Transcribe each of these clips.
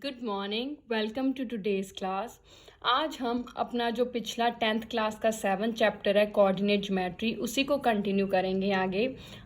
Good morning, welcome to today's class. आज हम अपना जो पिछला 10th क्लास का 7th चैप्टर है कोऑर्डिनेट ज्योमेट्री, उसी को कंटिन्यू करेंगे आगे।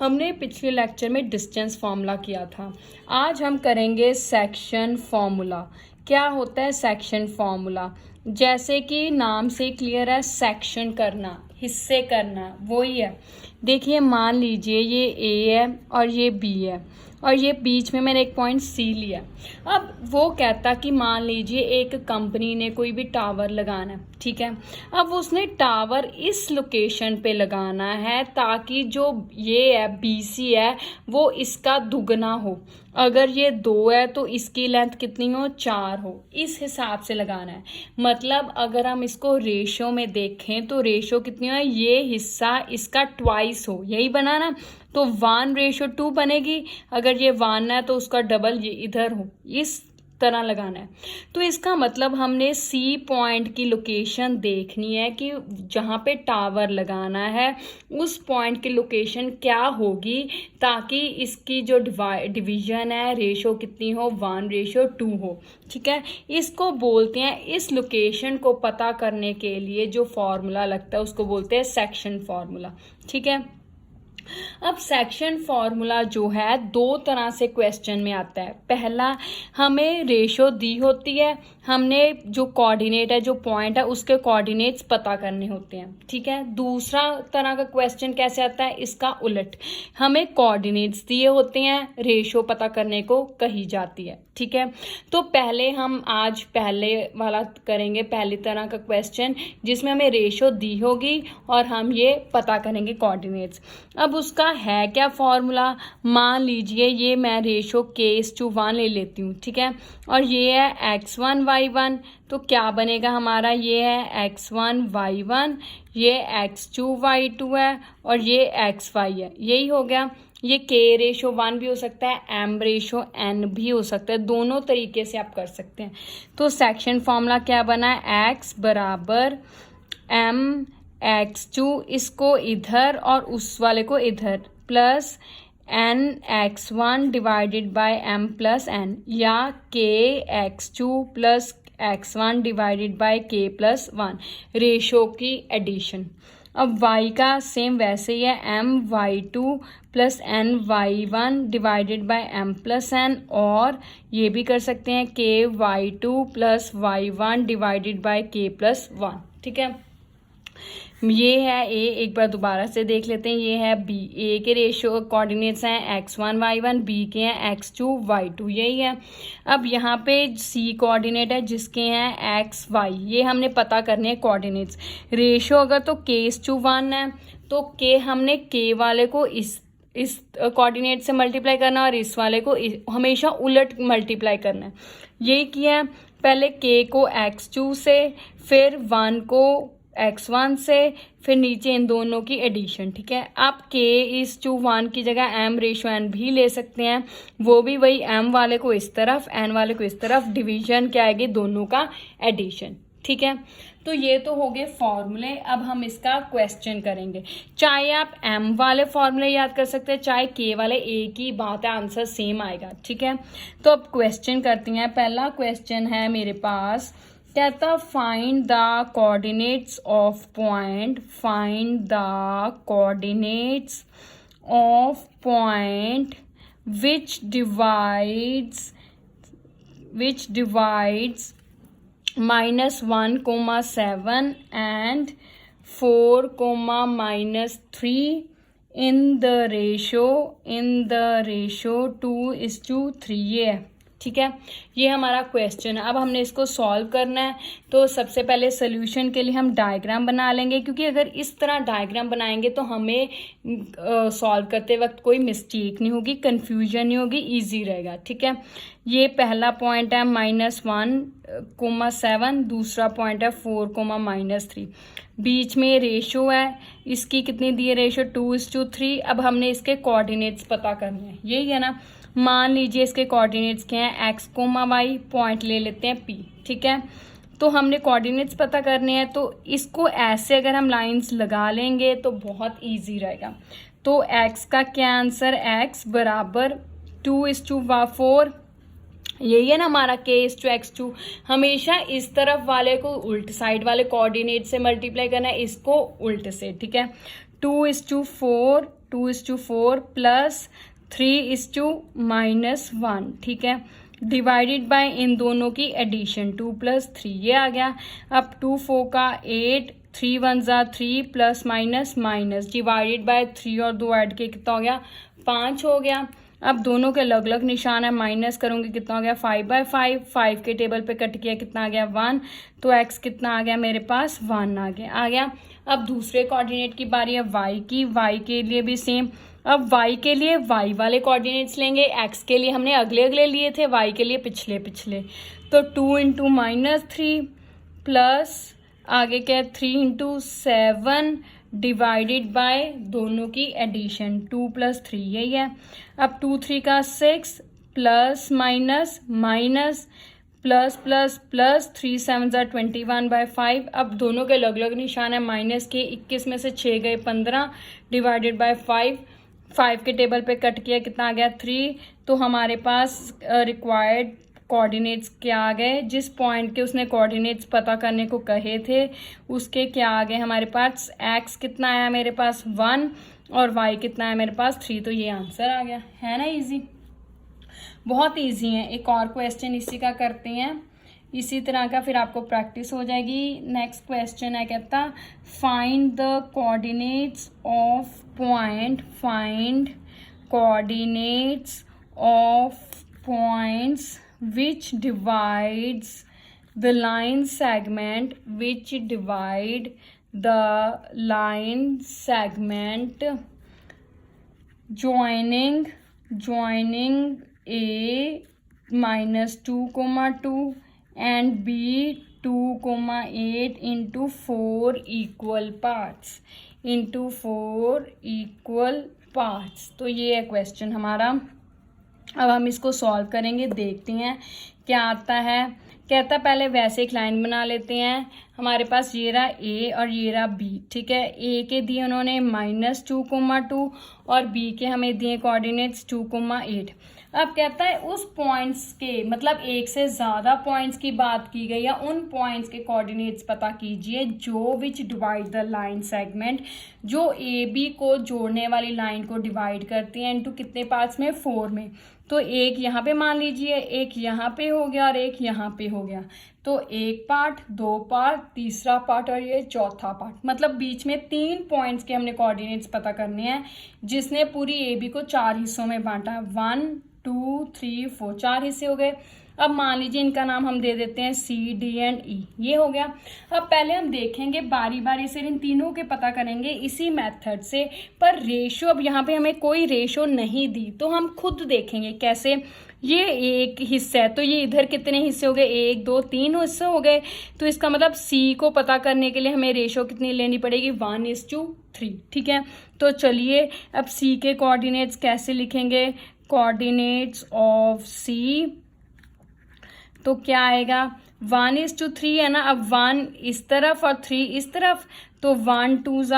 हमने पिछले लेक्चर में डिस्टेंस फार्मूला किया था। आज हम करेंगे सेक्शन फार्मूला। क्या होता है सेक्शन फार्मूला? जैसे कि नाम से क्लियर है, सेक्शन करना, हिस्से करना, वही है। देखिए, मान लीजिए ये ए है और ये बी है और ये बीच में मैंने एक पॉइंट सी लिया। अब वो कहता कि मान लीजिए एक कंपनी ने कोई भी टावर लगाना है, ठीक है। अब उसने टावर इस लोकेशन पे लगाना है ताकि जो ये है BC है वो इसका दुगना हो। अगर ये 2 है तो इसकी लेंथ कितनी हो? 4 हो। इस हिसाब से लगाना है। मतलब अगर हम इसको रेशो में देखें तो रेशो कितनी हो? ये हिस्सा इसका ट्वाइस हो, यही बना ना। तो 1:2 बनेगी। अगर ये 1 है तो उसका डबल ये इधर हो, इस तरह लगाना है। तो इसका मतलब हमने सी पॉइंट की लोकेशन देखनी है कि जहाँ पे टावर लगाना है उस पॉइंट की लोकेशन क्या होगी, ताकि इसकी जो डिवीजन है रेशो कितनी हो? 1:2 हो, ठीक है। इसको बोलते हैं, इस लोकेशन को पता करने के लिए जो फॉर्मूला लगता है उसको बोलते हैं सेक्शन फॉर्मूला, ठीक है। अब सेक्शन फॉर्मूला जो है 2 तरह से क्वेश्चन में आता है। पहला, हमें रेशो दी होती है, हमने जो कोऑर्डिनेट है, जो पॉइंट है, उसके कोऑर्डिनेट्स पता करने होते हैं, ठीक है। दूसरा तरह का क्वेश्चन कैसे आता है? इसका उलट, हमें कोऑर्डिनेट्स दिए होते हैं, रेशो पता करने को कही जाती है, ठीक है। तो पहले हम आज पहले वाला करेंगे, पहली तरह का क्वेश्चन जिसमें हमें रेशो दी होगी और हम ये पता करेंगे कोऑर्डिनेट्स। अब उसका है क्या फॉर्मूला? मान लीजिए ये मैं रेशो k:1 ले लेती हूँ, ठीक है। और ये है x1 y1, तो क्या बनेगा हमारा? ये है x1 y1, ये x2 y2 है और ये xy है। यही हो गया। ये k:1 भी हो सकता है, m:n भी हो सकता है, दोनों तरीके से आप कर सकते हैं। तो सेक्शन फॉर्मूला क्या बना है? x बराबर m x2, इसको इधर और उस वाले को इधर, plus n x1 divided by m plus n, या k x2 plus x1 divided by k plus 1, ratio की एडिशन। अब y का सेम वैसे ही है, m y2 plus n y1 divided by m plus n, और ये भी कर सकते हैं k y2 plus y1 divided by k plus 1, ठीक है। ये है ए, एक बार दोबारा से देख लेते हैं। ये है बी, ए के रेशो कोऑर्डिनेट्स हैं x1 y1, बी के हैं x2 y2, यही है। अब यहाँ पे सी कोऑर्डिनेट है जिसके हैं x y, ये हमने पता करने हैं कोऑर्डिनेट्स। रेशो अगर तो k:1 है तो k हमने k वाले को इस कोऑर्डिनेट से मल्टीप्लाई करना और इस वाले को हमेशा उलट मल्टीप्लाई करना है। यही किया है। पहले k को x2 से, फिर 1 को x1 से, फिर नीचे इन दोनों की एडिशन, ठीक है। आप k:1 की जगह m:n भी ले सकते हैं, वो भी वही, m वाले को इस तरफ, n वाले को इस तरफ, डिवीजन क्या आएगी? दोनों का एडिशन, ठीक है। तो ये तो हो गए फॉर्मूले। अब हम इसका क्वेश्चन करेंगे। चाहे आप m वाले फॉर्मूले याद कर सकते हैं, चाहे k वाले, एक ही बात है, आंसर सेम आएगा, ठीक है। तो अब क्वेश्चन करते हैं। पहला क्वेश्चन है मेरे पास, कहता find the coordinates of point, find the coordinates of point which divides -1, 7 and 4, -3 in the ratio 2:3, ये है, ठीक है। ये हमारा क्वेश्चन है। अब हमने इसको सॉल्व करना है। तो सबसे पहले सोल्यूशन के लिए हम डायग्राम बना लेंगे, क्योंकि अगर इस तरह डायग्राम बनाएंगे तो हमें सॉल्व करते वक्त कोई मिस्टेक नहीं होगी, कंफ्यूजन नहीं होगी, इजी रहेगा, ठीक है। ये पहला पॉइंट है -1, 7, दूसरा पॉइंट है 4, -3, बीच में रेशो है, इसकी कितनी दी है रेशो? 2:3। अब हमने इसके कोऑर्डिनेट्स पता करने हैं, यही है ना। मान लीजिए इसके कोऑर्डिनेट्स क्या हैं? x, y, पॉइंट ले लेते हैं P, ठीक है। तो हमने कोऑर्डिनेट्स पता करने हैं, तो इसको ऐसे अगर हम लाइंस लगा लेंगे तो बहुत इजी रहेगा। तो x का क्या आंसर? x बराबर 2:4, यही है ना हमारा k/x2। हमेशा इस तरफ वाले को उल्ट साइड वाले कोऑर्डिनेट से मल्टीप्लाई करना है, इसको उल्ट से, ठीक है। 2:4 प्लस 3:-1, ठीक है, डिवाइडेड बाय इन दोनों की एडिशन 2 + 3, ये आ गया। अब 2×4 = 8, 3 × 1 = 3 plus minus minus divided by 3 और 2 ऐड के कितना हो गया 5 हो गया। अब दोनों के अलग अलग निशान है, माइनस करूँगी कितना हो गया 5/5, 5 के टेबल पे कट किया कितना आ गया 1, तो x कितना आ गया मेरे पास 1 आ गया। अब दूसरे कोऑर्डिनेट की बारी है y की। y के लिए भी सेम। अब y के लिए y वाले कोऑर्डिनेट्स लेंगे, x के लिए हमने अगले अगले लिए थे, y के लिए पिछले पिछले। तो 2 × -3 प्लस आगे क्या है 3 × 7 डिवाइडेड बाय दोनों की एडिशन 2 + 3, यही है। अब 2 × 3 = 6 plus minus minus plus plus plus 3 × 7 = 21/5। अब दोनों के अलग अलग निशान है, माइनस के 21 में से 6 गए 15 डिवाइडेड बाय 5, 5 के टेबल पे कट किया कितना आ गया 3। तो हमारे पास रिक्वायर्ड कोऑर्डिनेट्स क्या आ गए, जिस पॉइंट के उसने कोऑर्डिनेट्स पता करने को कहे थे उसके क्या आ गए हमारे पास, x कितना आया मेरे पास 1 और y कितना आया मेरे पास 3। तो ये आंसर आ गया, है ना इजी, बहुत इजी है। एक और क्वेश्चन इसी का करते हैं, इसी तरह का फिर आपको प्रैक्टिस हो जाएगी। नेक्स्ट क्वेश्चन है, कहता find the coordinates of point, find coordinates of points which divides the line segment, which divide the line segment joining A -2, and B 2, 8 into 4 equal parts। तो ये है क्वेश्चन हमारा। अब हम इसको सॉल्व करेंगे, देखते हैं क्या आता है। कहता पहले वैसे एक लाइन बना लेते हैं। हमारे पास ये रहा A और ये रहा B, ठीक है। A के दिए उन्होंने -2, और B के हमें दिए कोऑर्डिनेट्स 2, 8। अब कहता है उस पॉइंट्स के, मतलब एक से ज़्यादा पॉइंट्स की बात की गई, या उन पॉइंट्स के कोऑर्डिनेट्स पता कीजिए जो विच डिवाइड द लाइन सेगमेंट, जो AB को जोड़ने वाली लाइन को डिवाइड करती हैं इनटू कितने पार्ट्स में 4 में। तो एक यहाँ पे मान लीजिए, एक यहाँ पे हो गया और एक यहाँ पे हो गया। तो एक पार्ट, 2 पार्ट, तीसरा पार्ट और ये चौथा पार्ट, मतलब बीच में 3 पॉइंट्स के हमने कोऑर्डिनेट्स पता करने हैं, जिसने पूरी AB को 4 हिस्सों में बांटा। 1, 2, 3, 4, 4 हिस्से हो गए। अब मान लीजिए इनका नाम हम दे देते हैं C, D एंड E, ये हो गया। अब पहले हम देखेंगे बारी बारी से इन तीनों के पता करेंगे इसी मेथड से, पर रेशो अब यहाँ पे हमें कोई रेशो नहीं दी, तो हम खुद देखेंगे कैसे। ये एक हिस्सा है तो ये इधर कितने हिस्से हो गए, 1, 2, 3 हिस्से हो गए। तो इसका मतलब C को पता करने के लिए हमें रेशो कितनी लेनी पड़ेगी, 1:3, ठीक है। तो चलिए अब C के कोऑर्डिनेट्स कैसे लिखेंगे, कोऑर्डिनेट्स ऑफ C, तो क्या आएगा 1:3 है ना। अब 1 इस तरफ और 3 इस तरफ, तो 1 2 =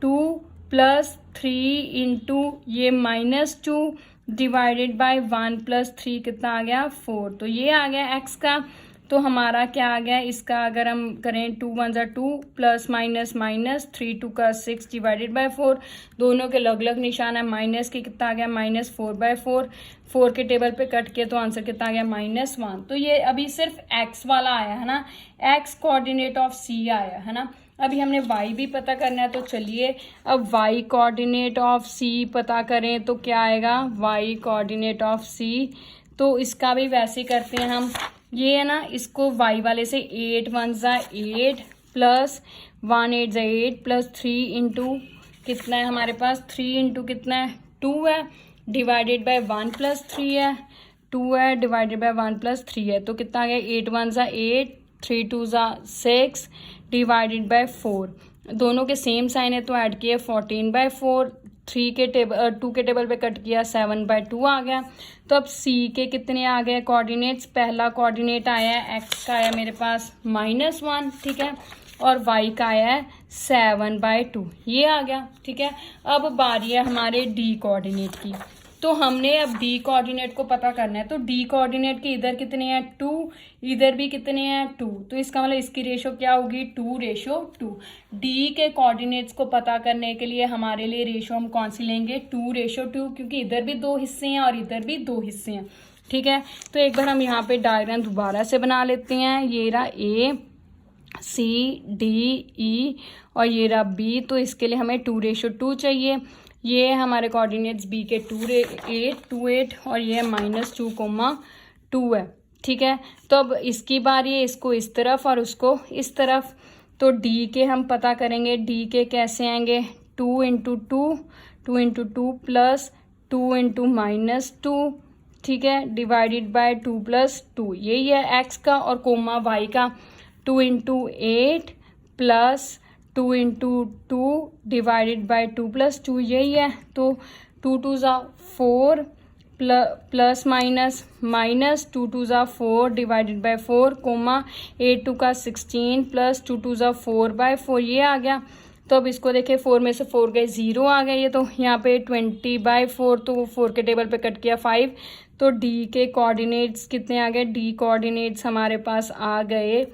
2 प्लस 3 इंटू ये -2 डिवाइडेड बाय 1 + 3 कितना आ गया 4। तो ये आ गया x का। तो हमारा क्या आ गया इसका, अगर हम करें 2 1 = 2 plus minus minus 3 2 = 6 divided by 4, दोनों के अलग अलग निशान है, माइनस के कितना आ गया -4/4, 4 के टेबल पे कट किया तो आंसर कितना आ गया -1। तो ये अभी सिर्फ x वाला आया है ना, x कोऑर्डिनेट ऑफ C आया है ना। अभी हमने y भी पता करना है, तो चलिए अब y कोऑर्डिनेट ऑफ C पता करें तो क्या आएगा, y कोऑर्डिनेट ऑफ C। तो इसका भी वैसे ही करते हैं हम, ये है ना, इसको y वाले से 8 1 = 8 प्लस 1 8 = 8 प्लस 3 इंटू कितना है हमारे पास, 3 इंटू कितना है 2 है, डिवाइडेड बाय 1 + 3 है, 2 है डिवाइडेड बाय 1 + 3 है। तो कितना आ गया 8 1 = 8, 3 2 = 6 डिवाइडेड बाय 4, दोनों के सेम साइन है तो ऐड किए 14/4, 2 के टेबल पे कट किया 7/2 आ गया। तो अब C के कितने आ गए कोऑर्डिनेट्स, पहला कोऑर्डिनेट आया है x का आया मेरे पास -1, ठीक है, और y का आया है 7/2, ये आ गया, ठीक है। अब बारी है हमारे D कोऑर्डिनेट की। तो हमने अब डी कोऑर्डिनेट को पता करना है। तो डी कोऑर्डिनेट के इधर कितने हैं 2, इधर भी कितने हैं 2, तो इसका मतलब इसकी रेशो क्या होगी 2:2। डी के कोऑर्डिनेट्स को पता करने के लिए हमारे लिए रेशो हम कौन सी लेंगे 2:2, क्योंकि इधर भी 2 हिस्से हैं और इधर भी 2 हिस्से हैं। ठीक है, तो एक बार हम यहाँ पे डायग्राम दोबारा से बना लेते हैं। ये रहा ए सी डी ई और ये रहा बी, तो इसके लिए हमें 2:2 चाहिए। ये हमारे कोऑर्डिनेट्स बी के 2:8 और ये -2,2 है। ठीक है, तो अब इसकी बारी है, इसको इस तरफ और उसको इस तरफ। तो डी के हम पता करेंगे, डी के कैसे आएंगे 2 × 2 प्लस 2 × -2, ठीक है, डिवाइडेड बाय 2 + 2, यही है एक्स का, और कोमा वाई का 2 × 8 प्लस 2 × 2 डिवाइडेड बाय 2 + 2, यही है। तो 2 2 ज़ा 4 प्लस माइनस 2 2 ज़ा 4 डिवाइडेड बाय 4, कोमा 8 2 का 16 प्लस 2 2 ज़ा 4/4, ये आ गया। तो अब इसको देखें, 4 में से 4 गए 0 आ गया, ये तो यहाँ पे 20/4, तो 4 के टेबल पे कट किया 5। तो डी के कोऑर्डिनेट्स कितने आ गए, डी कोऑर्डिनेट्स हमारे पास आ गए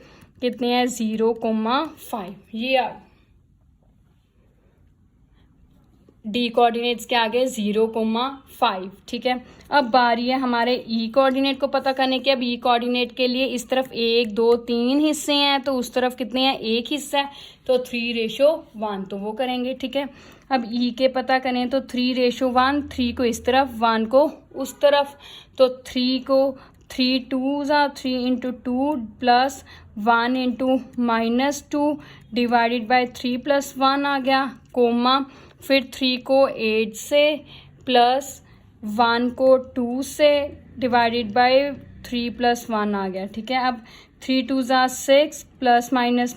कितने हैं 0,5, ये आ डी कोऑर्डिनेट्स के आगे 0,5। ठीक है, अब बारी है हमारे ई कोऑर्डिनेट को पता करने की। अब ई कोऑर्डिनेट के लिए इस तरफ 1 2 3 हिस्से हैं, तो उस तरफ कितने हैं, एक हिस्सा है, तो 3:1, तो वो करेंगे। ठीक है, अब ई के पता करें तो 3:1, 3 को इस तरफ 1 को उस तरफ, तो 3 को 3 2 ज़ा 3 × 2 प्लस 1 × -2 डिवाइडेड बाय 3 + 1 आ गया, कोमा फिर 3 को 8 से प्लस 1 को 2 से डिवाइडेड बाय 3 + 1 आ गया। ठीक है, अब 3 2 ज़ा 6 प्लस माइनस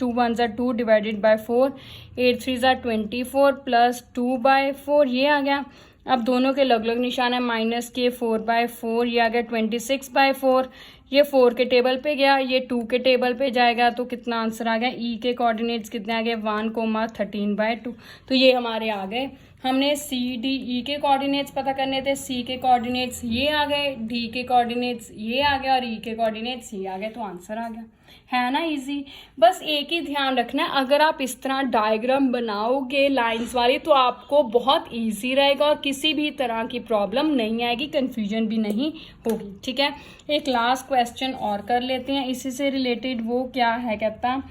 2 1 ज़ा 2 डिवाइडेड बाय 4, 8 3 ज़ा 24 प्लस 2/4, ये आ गया। अब दोनों के अलग अलग निशान है, माइनस के 4/4, ये आ गया 26/4, ये 4 के टेबल पे गया, ये 2 के टेबल पे जाएगा, तो कितना आंसर आ गया, ई के कोऑर्डिनेट्स कितने आ गए 1,13/2, तो ये हमारे आ गए। हमने सी डी ई के कोऑर्डिनेट्स पता करने थे, सी के कोऑर्डिनेट्स ये आ गए, डी के कोऑर्डिनेट्स ये आ गए और ई के कोऑर्डिनेट्स ये आ गए, तो आंसर आ गया। है ना इजी। बस एक ही ध्यान रखना है, अगर आप इस तरह डायग्राम बनाओगे लाइंस वाली तो आपको बहुत इजी रहेगा और किसी भी तरह की प्रॉब्लम नहीं आएगी, कंफ्यूजन भी नहीं होगी। ठीक है, एक लास्ट क्वेश्चन और कर लेते हैं इसी से रिलेटेड। वो क्या है, कहता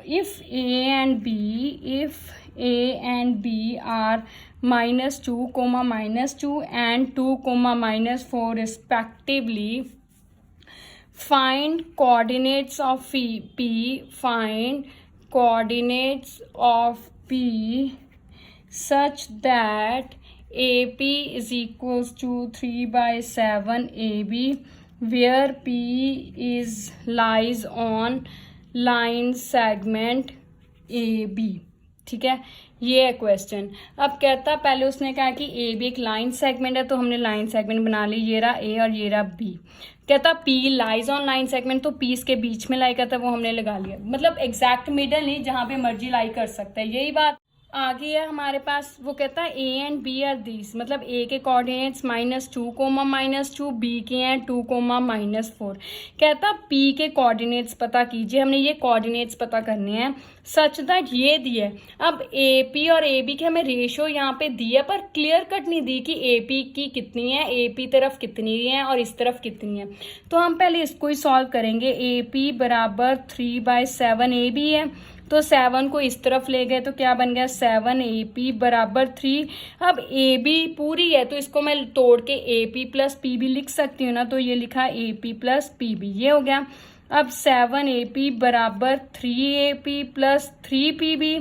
if A and B are -2, -2 and 2, -4 respectively, find coordinates of P. Find coordinates of P such that AP is equals to 3/7 AB, where P lies on line segment AB। ठीक है, ये है क्वेश्चन। अब कहता, पहले उसने कहा कि ए बी एक लाइन सेगमेंट है, तो हमने लाइन सेगमेंट बना ली, ये रहा ए और ये रहा बी। कहता P lies on line segment, तो पी इसके बीच में लाई करता, वो हमने लगा लिया, मतलब एग्जैक्ट मिडल नहीं, जहां पे मर्जी लाई कर सकता है, यही बात आगे है हमारे पास। वो कहता है A and B are these, मतलब ए के कोऑर्डिनेट्स -2, -2, बी के हैं 2, -4। कहता पी के कोऑर्डिनेट्स पता कीजिए, हमने ये कोऑर्डिनेट्स पता करने हैं सच दैट ये दिए। अब ए पी और ए बी के हमें रेशो यहाँ पे दिया, पर क्लियर कट नहीं दी कि ए पी की कितनी है, ए पी तरफ कितनी है और इस तरफ कितनी है। तो हम पहले इसको ही सॉल्व करेंगे। ए पी बराबर 3/7 ए बी है, तो 7 को इस तरफ ले गए तो क्या बन गया 7 AP बराबर 3। अब AB पूरी है तो इसको मैं तोड़ के AP + PB लिख सकती हूँ ना, तो ये लिखा AP + PB, ये हो गया। अब 7 AP बराबर 3 AP + 3 PB।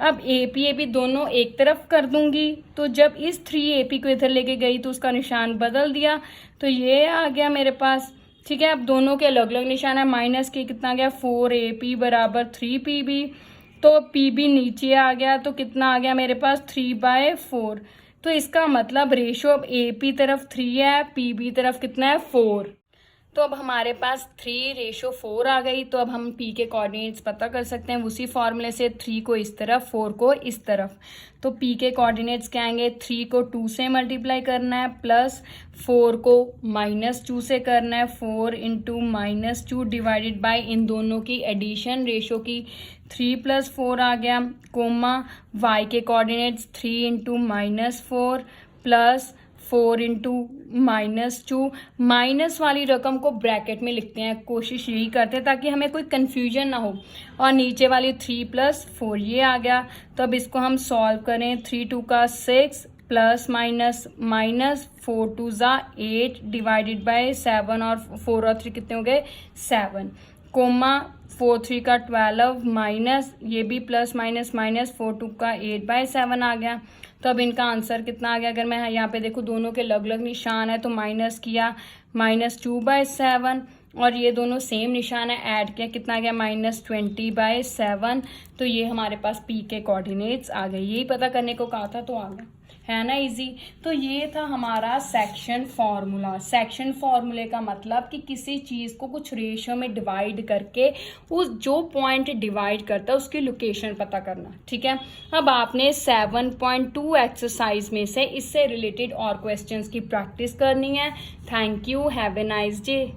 अब AP दोनों एक तरफ कर दूंगी, तो जब इस 3 AP को इधर लेके गई तो उसका निशान बदल दिया, तो ये आ गया मेरे पास। ठीक है, अब दोनों के अलग अलग निशान है, माइनस के कितना गया 4 AP बराबर 3 PB, तो PB नीचे आ गया, तो कितना आ गया मेरे पास 3/4। तो इसका मतलब रेशो अब AP तरफ 3 है, PB तरफ कितना है 4। तो अब हमारे पास 3:4 आ गई। तो अब हम p के कोऑर्डिनेट्स पता कर सकते हैं उसी फॉर्मूले से, 3 को इस तरफ, 4 को इस तरफ। तो p के कोऑर्डिनेट्स क्या आएंगे, 3 को 2 से मल्टीप्लाई करना है प्लस 4 को -2 से करना है, 4 इंटू -2 डिवाइडेड बाई इन दोनों की एडिशन रेशो की 3 + 4 आ गया, कोमा y के coordinates 3 into -4 plus 4 into -2। Minus वाली रकम को ब्रैकेट में लिखते हैं, कोशिश यही करते हैं ताकि हमें कोई कन्फ्यूजन ना हो। और नीचे वाली 3 + 4 ये आ गया। तो अब इसको हम सॉल्व करें, 3 × 2 = 6 plus minus minus 4 × 2 = 8 divided by 7 और 4 और 3 कितने हो गए 7, कोमा 4 × 3 = 12 माइनस ये भी प्लस माइनस माइनस 4 × 2 = 8/7 आ गया। तो अब इनका आंसर कितना आ गया, अगर मैं यहाँ पे देखूँ दोनों के अलग अलग निशान है तो माइनस किया -2/7 और ये दोनों सेम निशान है, ऐड किया कितना आ गया -20/7। तो ये हमारे पास p के कोऑर्डिनेट्स आ गए। यही पता करने को कहा था तो आ गया, है ना इजी। तो ये था हमारा सेक्शन फॉर्मूला। सेक्शन फॉर्मूले का मतलब कि किसी चीज़ को कुछ रेशियो में डिवाइड करके उस जो पॉइंट डिवाइड करता है उसकी लोकेशन पता करना, ठीक है। अब आपने 7.2 एक्सरसाइज में से इससे रिलेटेड और क्वेश्चंस की प्रैक्टिस करनी है। Thank you, have a nice day.